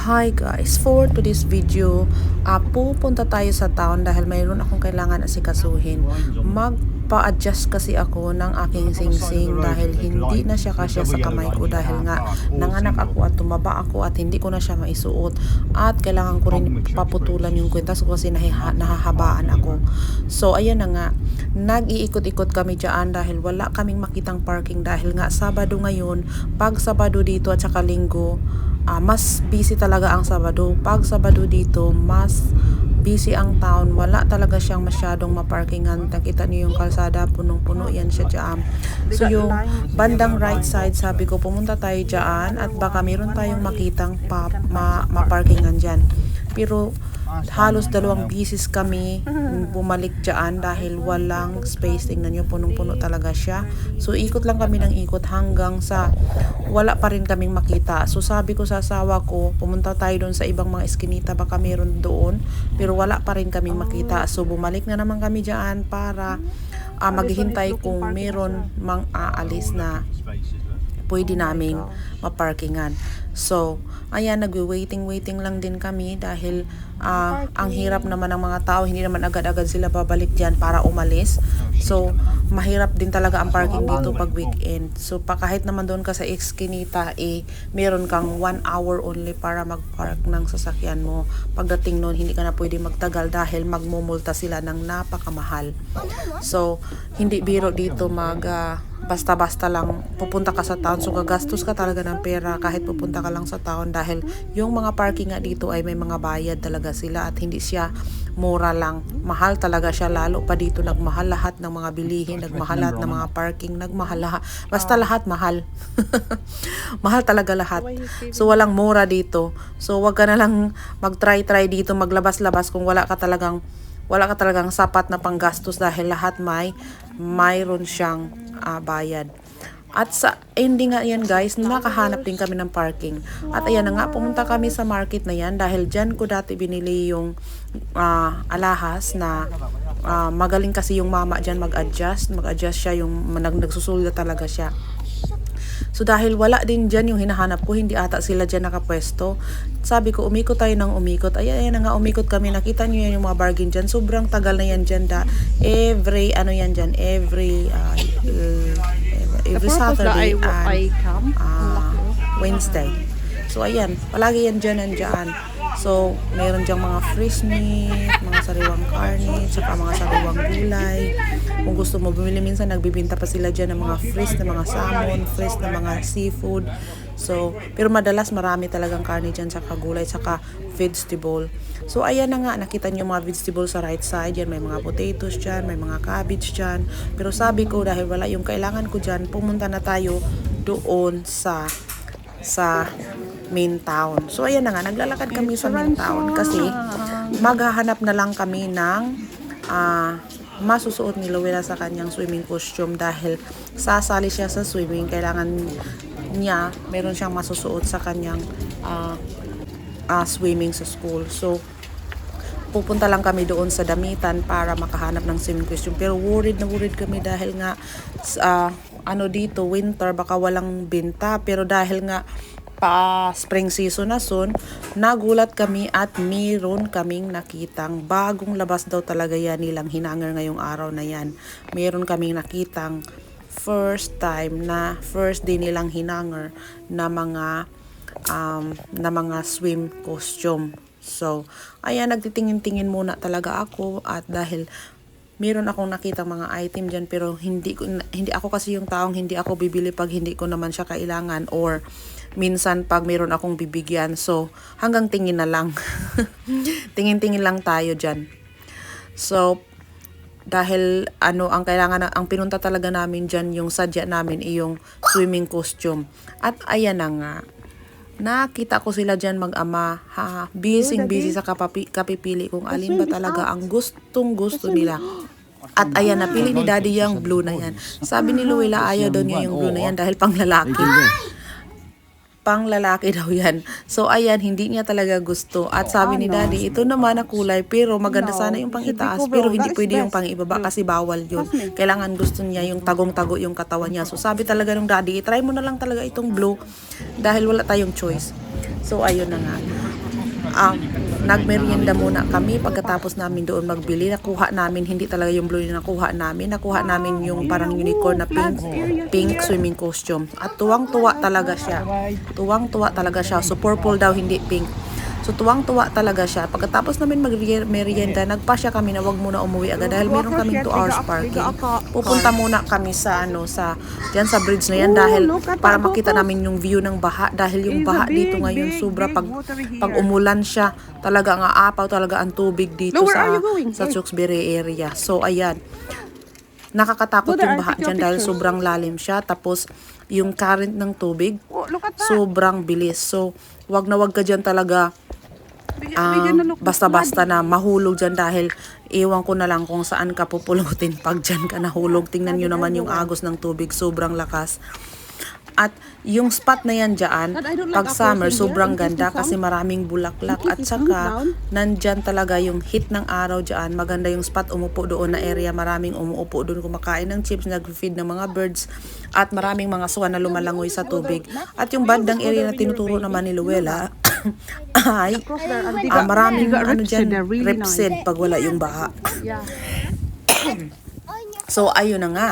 Hi guys, for today's video, pupunta tayo sa town dahil mayroon akong kailangan asikasuhin. Magpa-adjust kasi ako ng aking singsing dahil hindi na siya kasya sa kamay ko dahil nga nanganak ako at tumaba ako at hindi ko na siya maisuot at kailangan ko rin paputulan yung kwintas ko kasi nahahabaan ako. So ayan na nga, nag-iikot-ikot kami dyan dahil wala kaming makitang parking dahil nga Sabado ngayon. Pag Sabado dito at saka Linggo, mas busy talaga ang Sabado. Pag Sabado dito, mas busy ang town. Wala talaga siyang masyadong maparkingan. Nakita niyo yung kalsada, punong-puno yan siya dyan. So yung bandang right side, sabi ko pumunta tayo dyan at baka meron tayong makitang maparkingan dyan. Pero halos 2 bisis kami bumalik dyan dahil walang space. Tingnan nyo, punong-puno talaga siya. So ikot lang kami ng ikot hanggang sa wala pa rin kaming makita. So sabi ko sa asawa ko, pumunta tayo doon sa ibang mga eskinita, baka meron doon, pero wala pa rin kaming makita. So bumalik na naman kami dyan para maghihintay kung meron mang aalis na pwede naming maparkingan. So ayan, nagwe-waiting lang din kami dahil ang hirap naman ng mga tao, hindi naman agad-agad sila babalik dyan para umalis. So mahirap din talaga ang parking dito pag weekend. So kahit naman doon ka sa eskinita, meron kang 1 hour only para mag-park ng sasakyan mo. Pagdating noon, hindi ka na pwede magtagal dahil magmumulta sila ng napakamahal. So hindi biro dito basta-basta lang pupunta ka sa town. So gagastos ka talaga ng pera kahit pupunta ka lang sa town dahil yung mga parking nga dito ay may mga bayad talaga sila at hindi siya mura lang. Mahal talaga siya, lalo pa dito nagmahal lahat ng mga bilihin, nagmahal lahat ng mga parking, nagmahal lahat. Basta lahat mahal. Mahal talaga lahat. So walang mura dito. So wag ka na lang mag-try dito, maglabas-labas kung wala ka talagang sapat na panggastos dahil lahat mayroon siyang bayad. At sa ending nga yan guys, nakahanap din kami ng parking. At ayan na nga, pumunta kami sa market na yan dahil dyan ko dati binili yung alahas na magaling kasi yung mama dyan mag-adjust siya, yung nagsusulda talaga siya. So dahil wala din dyan yung hinahanap ko, hindi ata sila dyan nakapwesto. Sabi ko, umikot tayo ng umikot. Ayan na nga, umikot kami. Nakita nyo yan yung mga bargain dyan. Sobrang tagal na yan dyan. Every Saturday and Wednesday. So ayan, palagi yan dyan nandiyan. So meron dyang mga fresh meat, mga sariwang karne, saka mga sariwang gulay. Kung gusto mo bumili, minsan nagbibinta pa sila dyan ng mga fresh na mga salmon, fresh na mga seafood. So pero madalas marami talagang karne dyan, saka gulay, saka vegetable. So ayan na nga, nakita nyo mga vegetable sa right side. Yan, may mga potatoes dyan, may mga cabbage dyan. Pero sabi ko, dahil wala yung kailangan ko dyan, pumunta na tayo doon sa main town. So ayan na nga, naglalakad kami sa main town kasi maghahanap na lang kami ng masusuot ni Luella sa kanyang swimming costume dahil sasali siya sa swimming. Kailangan niya, meron siyang masusuot sa kanyang swimming sa school. So pupunta lang kami doon sa damitan para makahanap ng swimming costume. Pero worried kami dahil nga dito winter, baka walang binta. Pero dahil nga pa spring season na nagulat kami at meron kaming nakitang bagong labas daw talaga yan nilang hinanger ngayong araw na yan. Meron kaming nakitang first day nilang hinanger na mga swim costume. So ayan, nagtitingin-tingin muna talaga ako at dahil meron akong nakitang mga item dyan, pero hindi ako kasi yung taong hindi ako bibili pag hindi ko naman siya kailangan, or minsan pag meron akong bibigyan. So hanggang tingin na lang. Tingin-tingin lang tayo dyan. So dahil ang ang pinunta talaga namin dyan, yung sadya namin yung swimming costume. At ayan na nga, nakita ko sila dyan mag-ama. Busy sa kapipili kung alin ba talaga ang gustong-gusto nila. At ayan, napili ni Daddy yung blue na yan. Sabi ni Luella, ayaw daw niya yung blue na yan dahil panglalaki. Panglalaki daw yan. So ayan, hindi niya talaga gusto. At sabi ni Daddy, ito naman na kulay, pero maganda sana yung pang-itaas, pero hindi pwede yung pang-ibaba kasi bawal yun. Kailangan gusto niya yung tagong-tago yung katawan niya. So sabi talaga ng Daddy, try mo na lang talaga itong blue dahil wala tayong choice. So ayun na nga. nagmerienda muna kami. Pagkatapos namin doon magbili, nakuha namin, hindi talaga yung blue na nakuha namin yung parang unicorn na pink swimming costume. At tuwang-tuwa talaga siya. So purple daw, hindi pink. So tuwang-tuwa talaga siya. Pagkatapos namin magmerienda, nagpasya kami na wag muna umuwi agad dahil meron kaming 2 hours parking. Pupunta muna kami sa diyan sa bridge na yan dahil para makita namin yung view ng baha dahil yung baha dito ngayon sobra pag umulan siya, talaga nga aapaw talaga ang tubig dito sa Tewksbury area. So ayan. Nakakatakot yung baha dyan dahil sobrang lalim siya. Tapos yung current ng tubig sobrang bilis. So wag na wag ka dyan talaga basta-basta na mahulog dyan dahil iwan ko na lang kung saan ka pupulutin pag dyan ka nahulog. Tingnan nyo naman yung agos ng tubig, sobrang lakas. At yung spot na yan dyan, pag summer, sobrang ganda kasi maraming bulaklak. At saka, nandyan talaga yung heat ng araw dyan. Maganda yung spot, umupo doon na area. Maraming umuupo doon, kumakain ng chips, nag-feed ng mga birds. At maraming mga swan na lumalangoy sa tubig. At yung bandang area na tinuturo naman ni Luella, ay maraming ripsid pag wala yung baha. So, ayun na nga.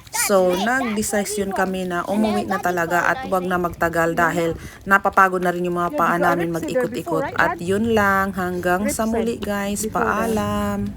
So, nag-decision kami na umuwi na talaga at wag na magtagal dahil napapagod na rin yung mga paa namin mag-ikot-ikot. At yun lang, hanggang sa muli guys, paalam!